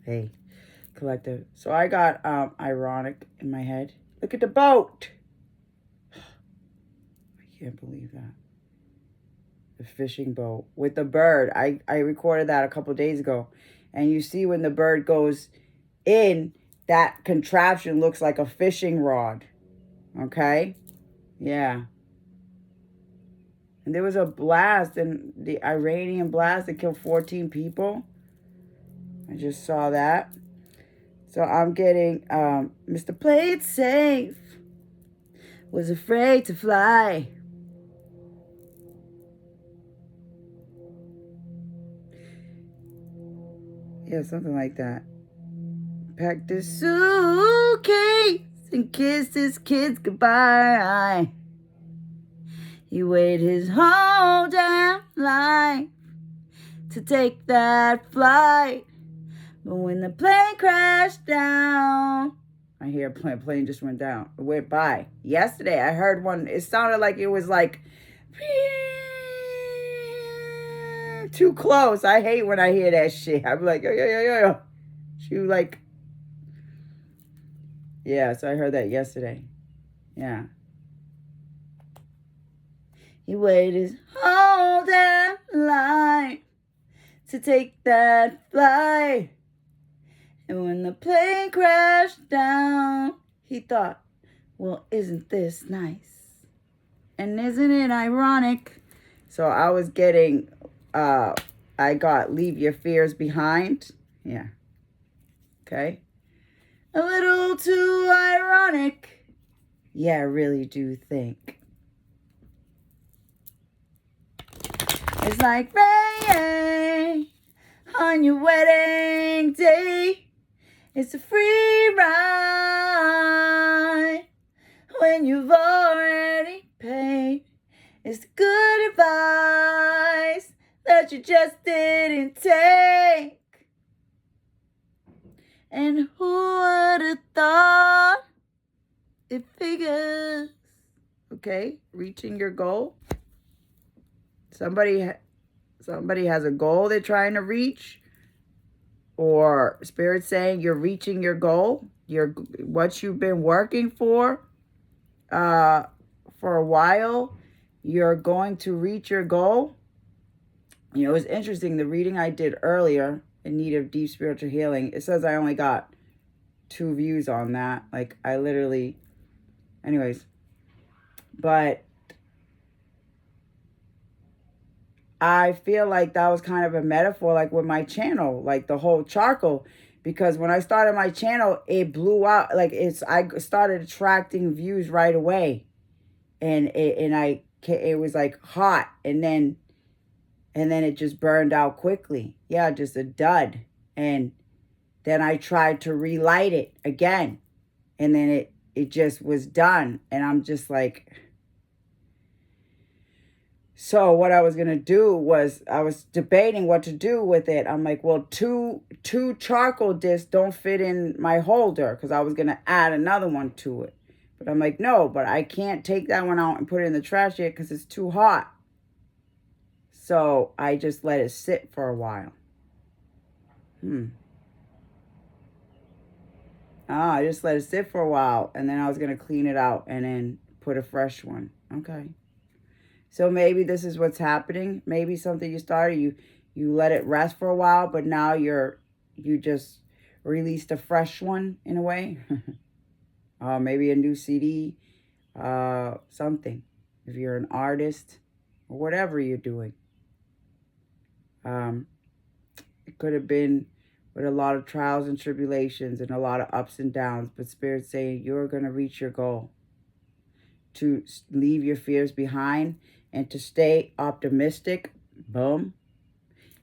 Hey, collective. So I got ironic in my head. Look at the boat. I can't believe that. The fishing boat with the bird. I recorded that a couple days ago. And you see when the bird goes in, that contraption looks like a fishing rod. Okay? Yeah. And there was a blast, and the Iranian blast that killed 14 people. I just saw that. So I'm getting Mr. Play It Safe was afraid to fly. Yeah, something like that. Packed his suitcase and kissed his kids goodbye. He waited his whole damn life to take that flight. But when the plane crashed down, I hear a plane just went down. It went by. Yesterday, I heard one. It sounded like it was like too close. I hate when I hear that shit. I'm like, yo. She like, yeah, so I heard that yesterday. Yeah. He waited his whole damn life to take that flight. And when the plane crashed down, he thought, well, isn't this nice? And isn't it ironic? So I was getting, I got Leave Your Fears Behind. Yeah. Okay. A little too ironic. Yeah, I really do think. It's like rain on your wedding day. It's a free ride when you've already paid. It's good advice that you just didn't take. And who would have thought it figures? Okay, reaching your goal. Somebody has a goal they're trying to reach, or Spirit saying you're reaching your goal, what you've been working for a while, you're going to reach your goal. You know, it's interesting, the reading I did earlier, In Need of Deep Spiritual Healing, it says I only got 2 views on that. Like, I literally, anyways, but I feel like that was kind of a metaphor, like with my channel, like the whole charcoal, because when I started my channel, it blew out. Like I started attracting views right away, and it was like hot, and then it just burned out quickly. Yeah, just a dud. And then I tried to relight it again, and then it just was done, and I'm just like. So what I was going to do was, I was debating what to do with it. I'm like, well, two charcoal discs don't fit in my holder, because I was going to add another one to it. But I'm like, no, but I can't take that one out and put it in the trash yet because it's too hot. So I just let it sit for a while. I just let it sit for a while, and then I was going to clean it out and then put a fresh one. Okay. So maybe this is what's happening. Maybe something you started, you let it rest for a while, but now you just released a fresh one in a way. Maybe a new CD, something. If you're an artist or whatever you're doing. It could have been with a lot of trials and tribulations and a lot of ups and downs, but Spirit's saying you're going to reach your goal. To leave your fears behind and to stay optimistic, boom,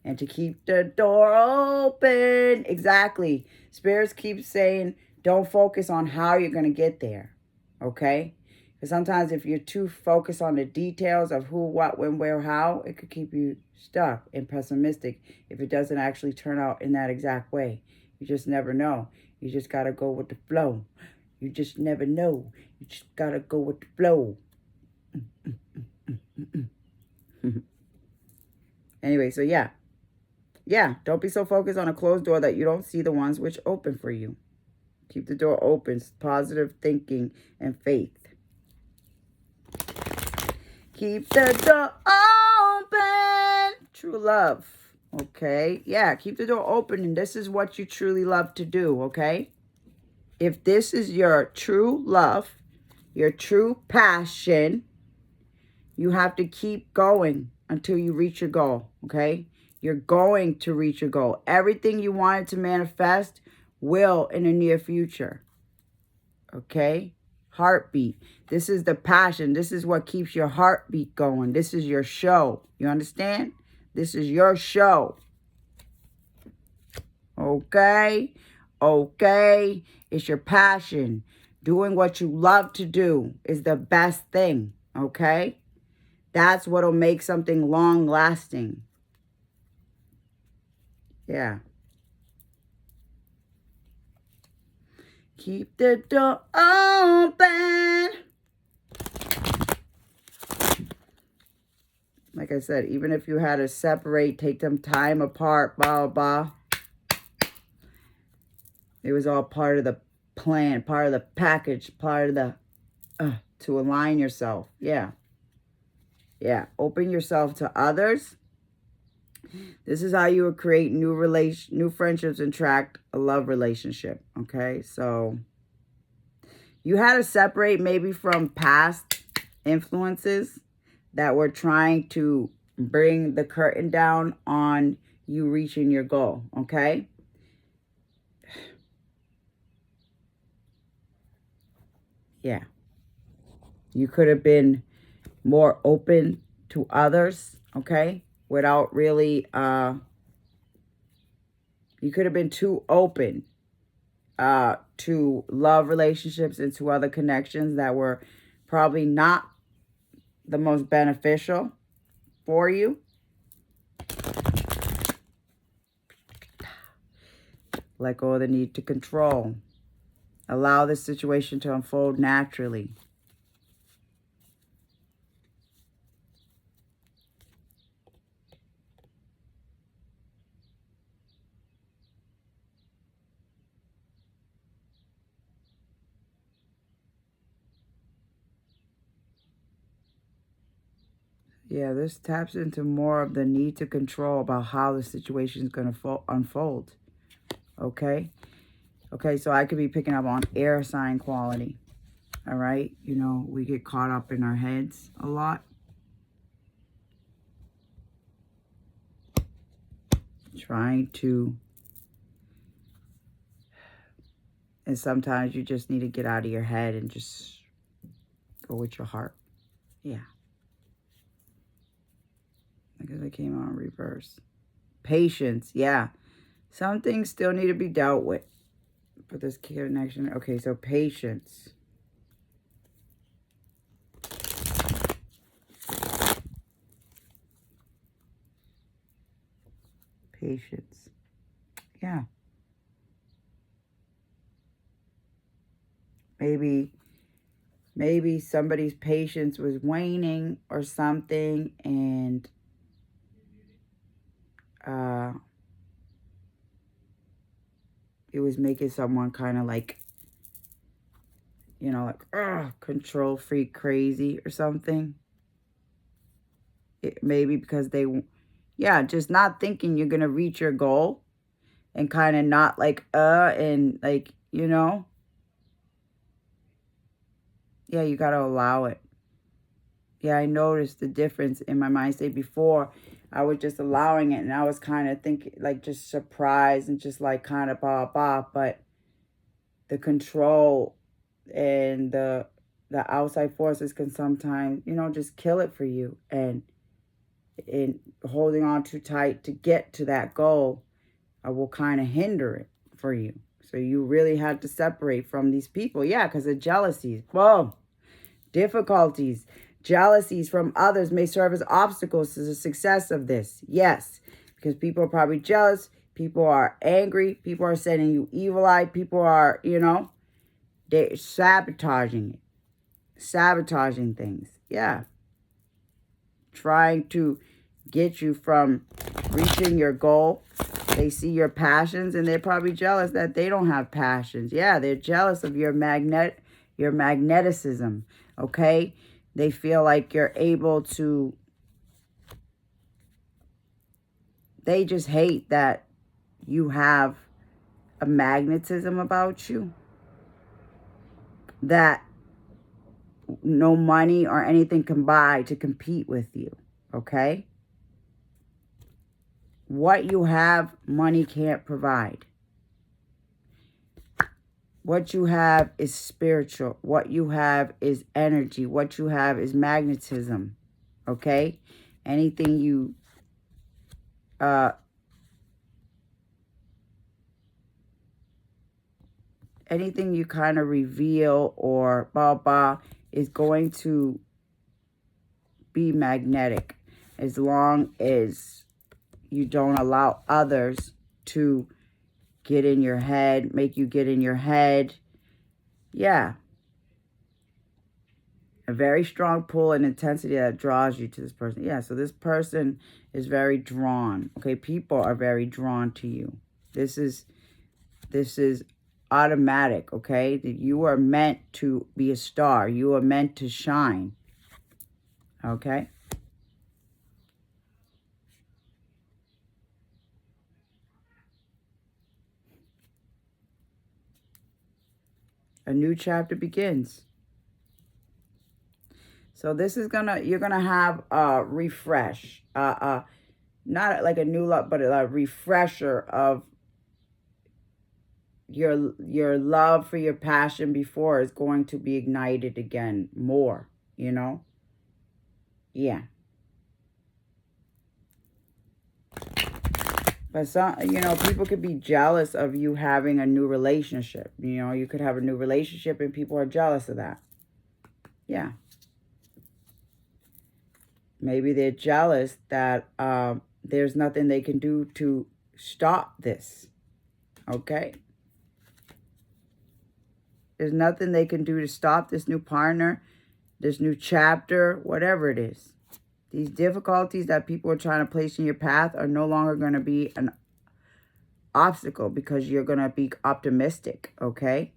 and to keep the door open. Exactly. Spirits keep saying, don't focus on how you're going to get there, okay? Because sometimes if you're too focused on the details of who, what, when, where, how, it could keep you stuck and pessimistic if it doesn't actually turn out in that exact way. You just never know. You just got to go with the flow. You just never know. You just got to go with the flow. Anyway, so yeah. Yeah, don't be so focused on a closed door that you don't see the ones which open for you. Keep the door open. Positive thinking and faith. Keep the door open. True love. Okay? Yeah, keep the door open, and this is what you truly love to do, okay? If this is your true love, your true passion, you have to keep going until you reach your goal, okay? You're going to reach your goal. Everything you wanted to manifest will in the near future, okay? Heartbeat. This is the passion. This is what keeps your heartbeat going. This is your show. You understand? This is your show. Okay? Okay? It's your passion. Doing what you love to do is the best thing, okay? That's what'll make something long-lasting. Yeah. Keep the door open. Like I said, even if you had to separate, take them time apart, blah, blah, blah. It was all part of the plan, part of the package, part of the, to align yourself. Yeah. Yeah. Open yourself to others. This is how you will create new friendships and attract a love relationship. Okay. So you had to separate maybe from past influences that were trying to bring the curtain down on you reaching your goal, okay? Yeah. You could have been more open to others, okay? Without really, you could have been too open to love relationships and to other connections that were probably not the most beneficial for you. Let go of the need to control. Allow the situation to unfold naturally. Yeah, this taps into more of the need to control about how the situation is going to unfold. Okay? Okay, so I could be picking up on air sign quality. All right? You know, we get caught up in our heads a lot. Trying to... And sometimes you just need to get out of your head and just go with your heart. Yeah. Because I came out in reverse. Patience, yeah. Some things still need to be dealt with for this connection. Okay, so patience. Patience. Yeah. Maybe somebody's patience was waning or something, and it was making someone kind of like, you know, like control freak crazy or something. Maybe because they, yeah, just not thinking you're gonna reach your goal, and kind of not like and like, you know. Yeah, you got to allow it. Yeah, I noticed the difference in my mind state before. I was just allowing it, and I was kind of thinking, like, just surprised and just, like, kind of blah, blah. But the control and the outside forces can sometimes, you know, just kill it for you. And holding on too tight to get to that goal will kind of hinder it for you. So you really had to separate from these people. Yeah, because of jealousies. Whoa. Difficulties, jealousies from others may serve as obstacles to the success of this. Yes, because people are probably jealous. People are angry. People are sending you evil eye. People are, you know, they're sabotaging it. Sabotaging things. Yeah. Trying to get you from reaching your goal. They see your passions and they're probably jealous that they don't have passions. Yeah, they're jealous of your magneticism, okay? They feel like you're able to, they just hate that you have a magnetism about you that no money or anything can buy to compete with you, okay? What you have, money can't provide. What you have is spiritual. What you have is energy. What you have is magnetism, okay? Anything you, anything you kind of reveal or blah, blah, is going to be magnetic as long as you don't allow others to get in your head, make you get in your head. Yeah. A very strong pull and intensity that draws you to this person. Yeah, so this person is very drawn. Okay, people are very drawn to you. This is automatic, okay? That you are meant to be a star. You are meant to shine. Okay? A new chapter begins. So this is you're gonna have a refresh, not like a new love, but a refresher of your love for your passion before is going to be ignited again more, you know? Yeah. But some, people could be jealous of you having a new relationship. You could have a new relationship and people are jealous of that. Yeah. Maybe they're jealous that there's nothing they can do to stop this. Okay? There's nothing they can do to stop this new partner, this new chapter, whatever it is. These difficulties that people are trying to place in your path are no longer going to be an obstacle because you're going to be optimistic, okay?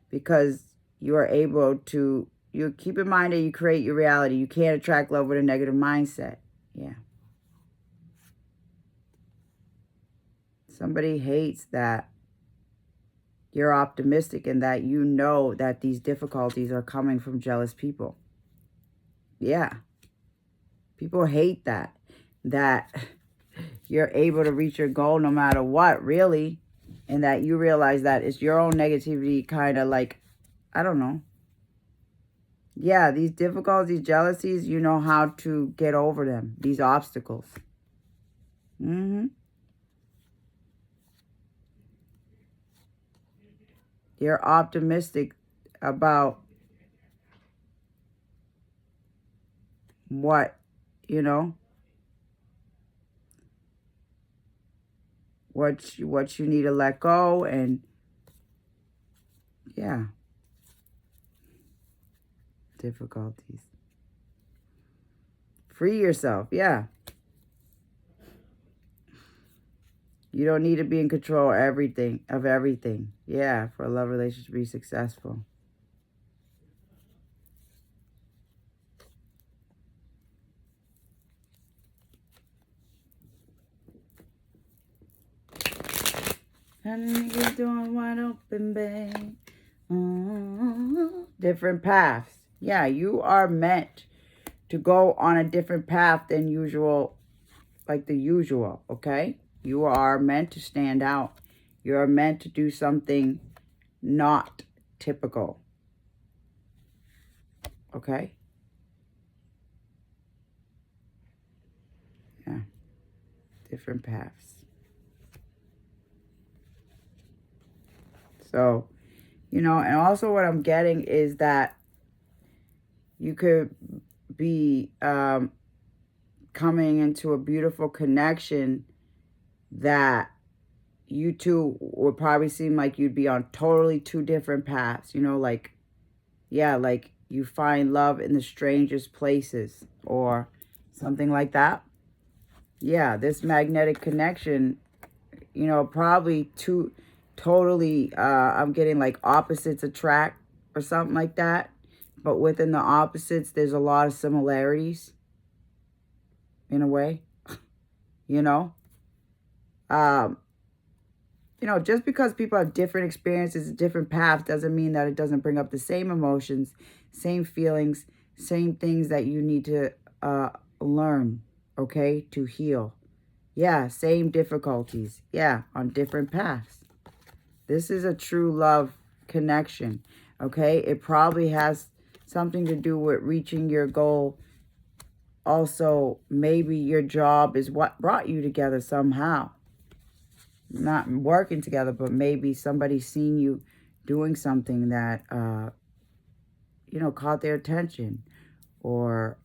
Because you are able to, you keep in mind that you create your reality. You can't attract love with a negative mindset. Yeah. Somebody hates that you're optimistic and that you know that these difficulties are coming from jealous people. Yeah. People hate that you're able to reach your goal no matter what, really. And that you realize that it's your own negativity kind of like, I don't know. Yeah, these difficulties, jealousies, you know how to get over them. These obstacles. You're optimistic about what, what you need to let go, and yeah, difficulties. Free yourself, yeah. You don't need to be in control of everything. Yeah, for a love relationship to be successful. And you're doing wide open, babe. Different paths. Yeah, you are meant to go on a different path than usual, like the usual, okay? You are meant to stand out. You're meant to do something not typical, okay? Yeah, different paths. So, and also what I'm getting is that you could be coming into a beautiful connection that you two would probably seem like you'd be on totally two different paths, like, yeah, like you find love in the strangest places or something like that. Yeah, this magnetic connection, you know, probably two totally, I'm getting like opposites attract or something like that. But within the opposites, there's a lot of similarities in a way, you know. Um, you know, just because people have different experiences, different paths, doesn't mean that it doesn't bring up the same emotions, same feelings, same things that you need to learn, okay, to heal. Yeah, same difficulties. Yeah, on different paths. This is a true love connection, okay? It probably has something to do with reaching your goal. Also, maybe your job is what brought you together somehow. Not working together, but maybe somebody's seen you doing something that, you know, caught their attention. Or,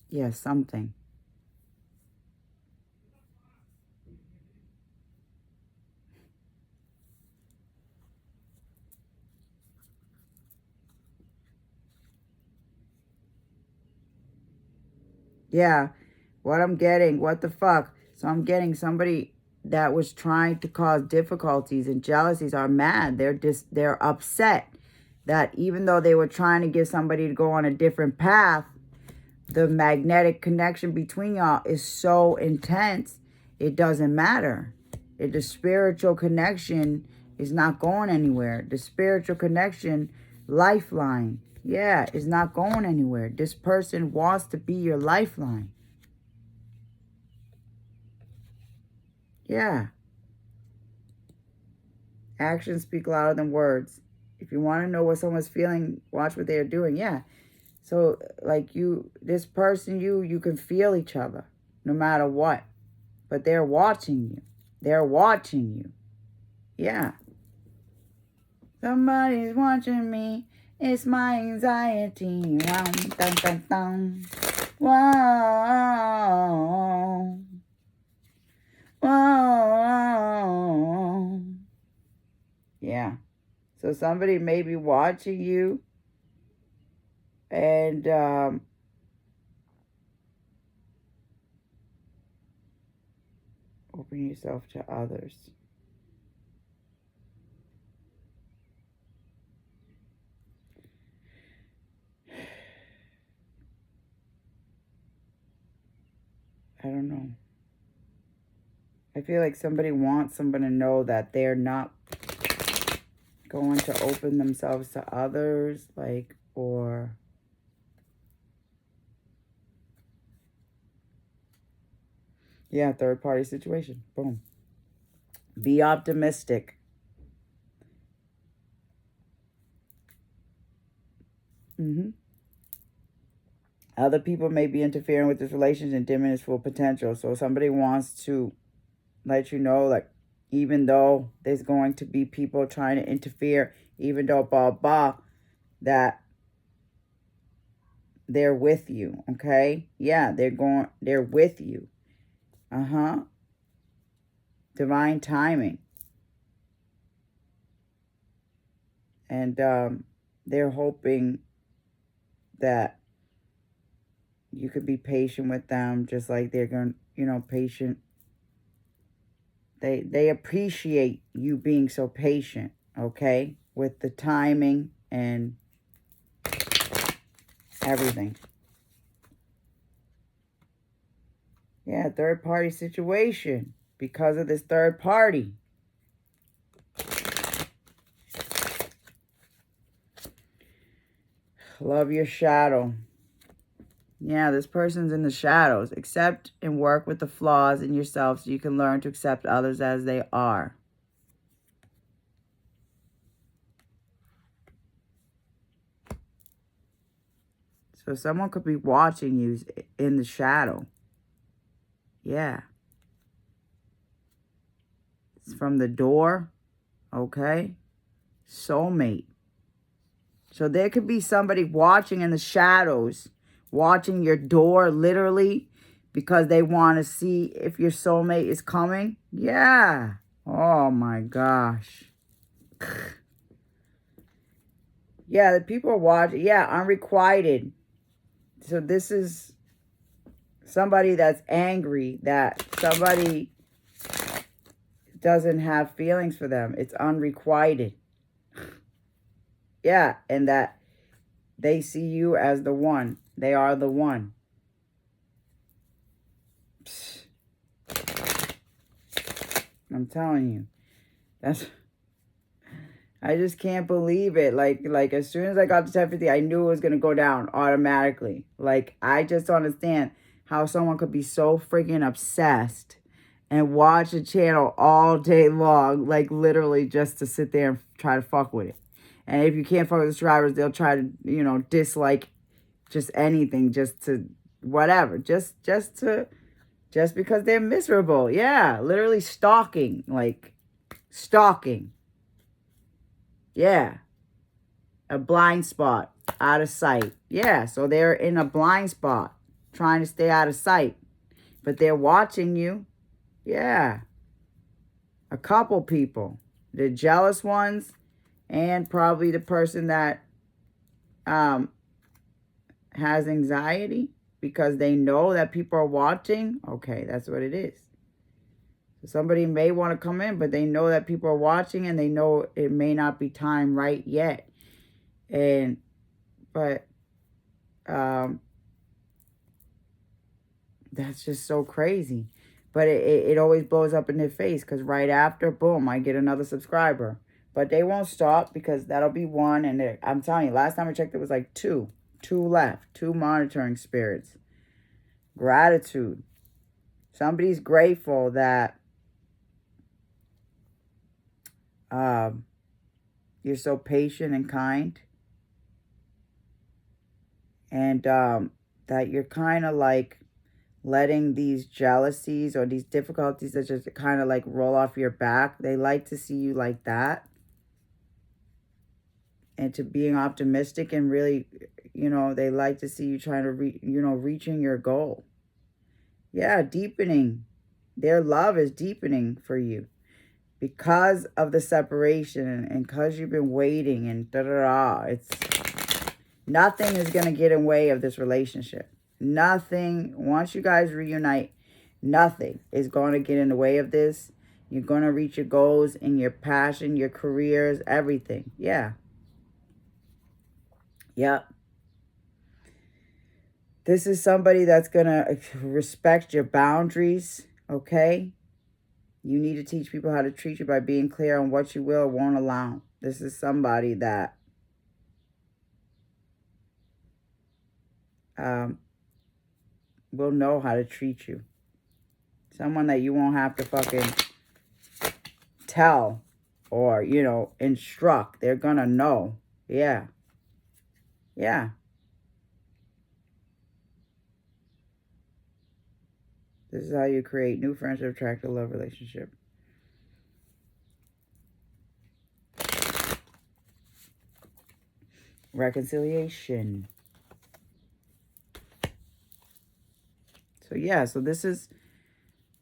yeah, something. Yeah, what I'm getting, what the fuck? So I'm getting somebody that was trying to cause difficulties and jealousies are mad. They're upset that even though they were trying to get somebody to go on a different path, the magnetic connection between y'all is so intense, it doesn't matter. The spiritual connection is not going anywhere. The spiritual connection, lifeline, yeah, is not going anywhere. This person wants to be your lifeline. Yeah. Actions speak louder than words. If you want to know what someone's feeling, watch what they're doing. Yeah. So, like this person, you can feel each other no matter what. But they're watching you. They're watching you. Yeah. Somebody's watching me. It's my anxiety. Dun, dun, dun, dun. Whoa. Whoa. Yeah. So somebody may be watching you and open yourself to others. I don't know. I feel like somebody wants someone to know that they're not going to open themselves to others, like, or yeah, third party situation. Boom. Be optimistic. Other people may be interfering with this relationship and dimming its full potential. So somebody wants to let you know, like, even though there's going to be people trying to interfere, even though blah blah, that they're with you. Okay, yeah, they're with you. Divine timing. And they're hoping that you could be patient with them, just like they're going, you know, patient. They appreciate you being so patient, okay, with the timing and everything. Yeah, third party situation because of this third party. Love your shadow. Yeah, this person's in the shadows. Accept and work with the flaws in yourself so you can learn to accept others as they are. So someone could be watching you in the shadow. Yeah. It's from the door. Okay. Soulmate. So there could be somebody watching in the shadows, watching your door literally because they want to see if your soulmate is coming. Yeah. Oh my gosh. Yeah, the people are watching. Yeah, unrequited. So this is somebody that's angry, that somebody doesn't have feelings for them. It's unrequited. Yeah, and that they see you as the one. They are the one. I'm telling you. I just can't believe it. Like as soon as I got to 1050, I knew it was going to go down automatically. Like, I just don't understand how someone could be so freaking obsessed and watch a channel all day long, like literally just to sit there and try to fuck with it. And if you can't fuck with the subscribers, they'll try to, you know, dislike just anything, just to whatever, just because they're miserable. Yeah, literally stalking, like stalking. Yeah, a blind spot, out of sight. Yeah, so they're in a blind spot, trying to stay out of sight, but they're watching you. Yeah, a couple people, the jealous ones, and probably the person that has anxiety because they know that people are watching. Okay, that's what it is. So somebody may want to come in, but they know that people are watching and they know it may not be time right yet. But that's just so crazy. But it always blows up in their face because right after, boom, I get another subscriber. But they won't stop because that'll be one. And I'm telling you, last time I checked, it was like two. Two left. Two monitoring spirits. Gratitude. Somebody's grateful that you're so patient and kind. And that you're kind of like letting these jealousies or these difficulties that just kind of like roll off your back. They like to see you like that. And to being optimistic and really, you know, they like to see you trying to, reaching your goal. Yeah, deepening. Their love is deepening for you because of the separation and because you've been waiting and da-da-da. It's nothing is going to get in the way of this relationship. Nothing. Once you guys reunite, nothing is going to get in the way of this. You're going to reach your goals and your passion, your careers, everything. Yeah. Yep. This is somebody that's going to respect your boundaries, okay? You need to teach people how to treat you by being clear on what you will or won't allow. This is somebody that will know how to treat you. Someone that you won't have to fucking tell or, instruct. They're going to know. Yeah. Yeah. This is how you create new friendship, attract a love relationship. Reconciliation. So, yeah.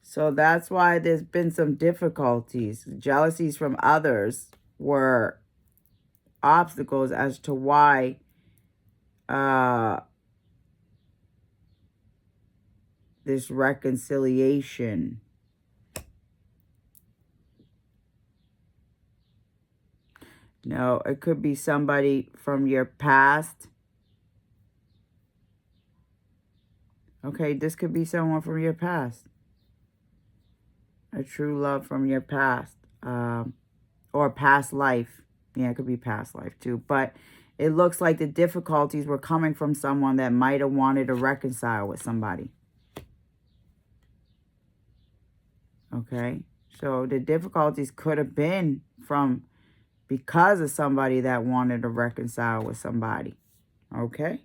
So that's why there's been some difficulties. Jealousies from others were obstacles as to why this reconciliation. No, it could be somebody from your past. Okay, this could be someone from your past. A true love from your past. Or past life. Yeah, it could be past life too. But it looks like the difficulties were coming from someone that might have wanted to reconcile with somebody. Okay, so the difficulties could have been because of somebody that wanted to reconcile with somebody. Okay,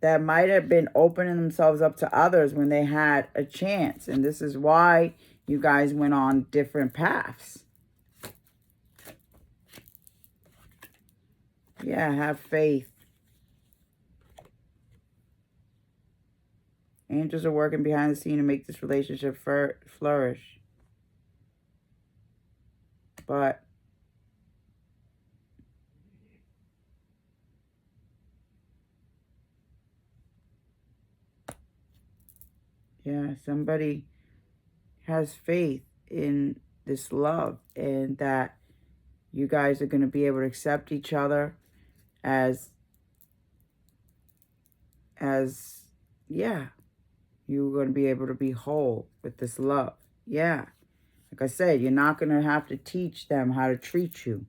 that might have been opening themselves up to others when they had a chance. And this is why you guys went on different paths. Yeah, have faith. Angels are working behind the scene to make this relationship flourish. But Yeah, somebody has faith in this love and that you guys are going to be able to accept each other as as yeah, you're going to be able to be whole with this love. Yeah. Like I said, you're not going to have to teach them how to treat you.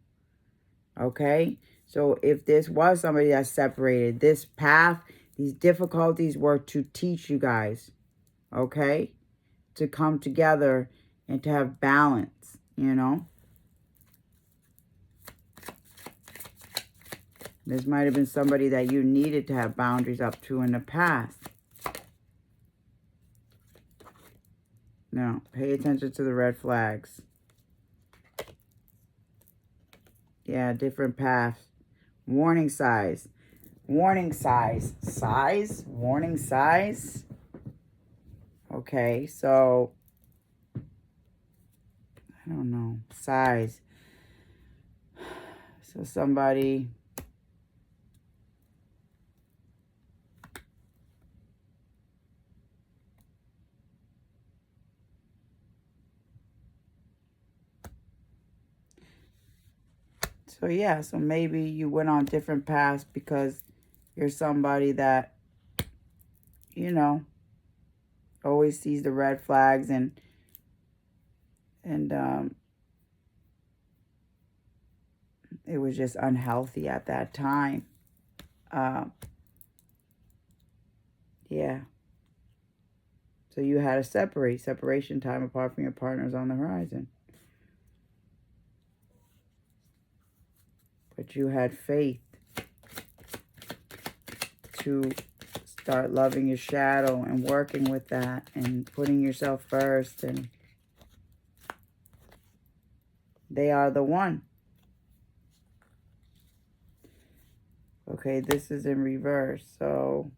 Okay? So if this was somebody that's separated, this path, these difficulties were to teach you guys. Okay? To come together and to have balance, you know? This might have been somebody that you needed to have boundaries up to in the past. No, pay attention to the red flags. Yeah, different paths. Warning size. Warning size. Size? Warning size? Okay, so, I don't know. Size. So somebody... So yeah, so maybe you went on different paths because you're somebody that, you know, always sees the red flags and it was just unhealthy at that time. Yeah. So you had to separate. Separation time apart from your partners on the horizon. But you had faith to start loving your shadow and working with that and putting yourself first. And they are the one. Okay, this is in reverse. So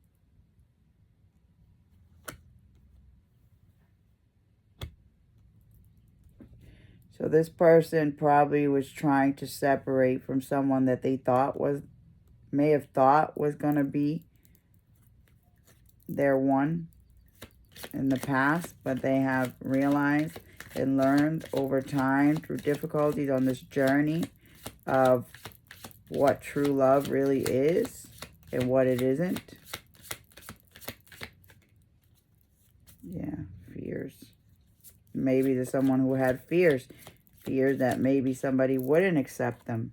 this person probably was trying to separate from someone that they may have thought was going to be their one in the past, but they have realized and learned over time through difficulties on this journey of what true love really is and what it isn't. Yeah, fears. Maybe there's someone who had fears that maybe somebody wouldn't accept them.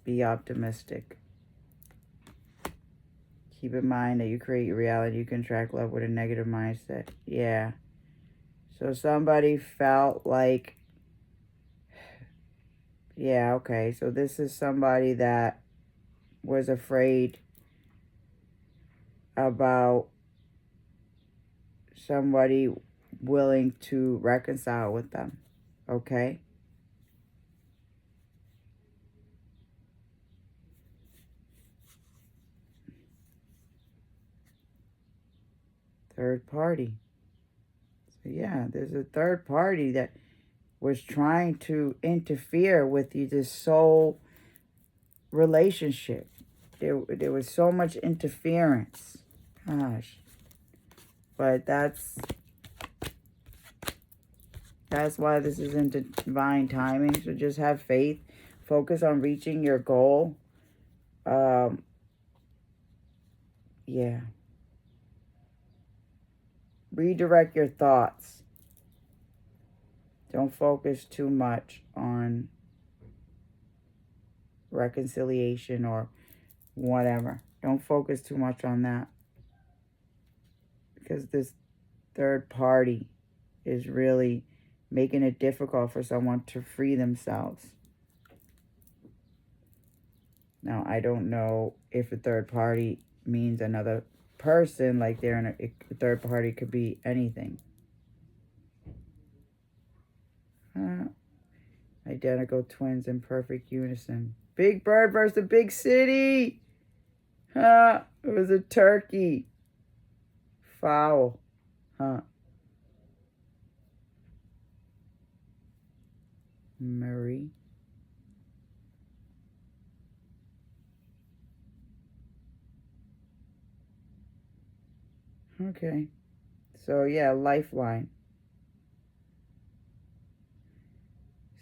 Be optimistic. Keep in mind that you create your reality. You can attract love with a negative mindset. Yeah. So somebody felt like, yeah, okay. So this is somebody that was afraid about somebody willing to reconcile with them. Okay? Third party. So yeah, there's a third party that was trying to interfere with you, this soul relationship. There was so much interference. Gosh. But that's why this is in divine timing. So just have faith. Focus on reaching your goal. Yeah. Redirect your thoughts. Don't focus too much on reconciliation or whatever. Don't focus too much on that. Because this third party is really making it difficult for someone to free themselves. Now, I don't know if a third party means another person, like they're in a third party could be anything. Identical twins in perfect unison. Big bird versus the big city. It was a turkey. Foul. Marie. Okay. So, yeah, lifeline.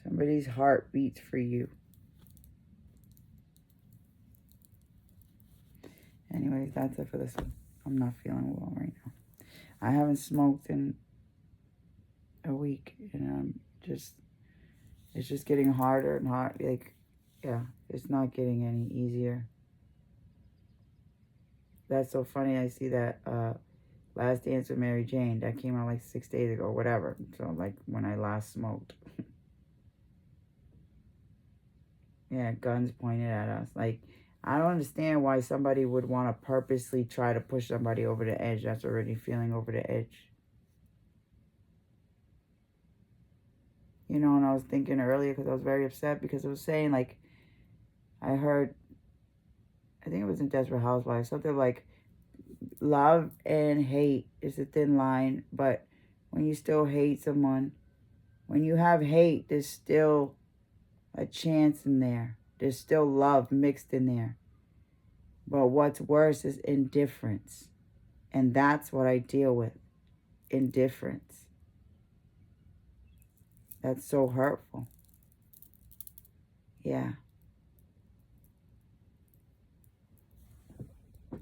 Somebody's heart beats for you. Anyways, that's it for this one. I'm not feeling well right now. I haven't smoked in a week, and it's just getting harder and hard. Like, yeah, it's not getting any easier. That's so funny. I see that Last Dance with Mary Jane that came out like 6 days ago, whatever. So like when I last smoked. Yeah, guns pointed at us. Like, I don't understand why somebody would want to purposely try to push somebody over the edge that's already feeling over the edge. You know, and I was thinking earlier because I was very upset because it was saying, like, I heard, I think it was in Desperate Housewives, something like, love and hate is a thin line, but when you still hate someone, when you have hate, there's still a chance in there. There's still love mixed in there. But what's worse is indifference. And that's what I deal with. Indifference. That's so hurtful. Yeah.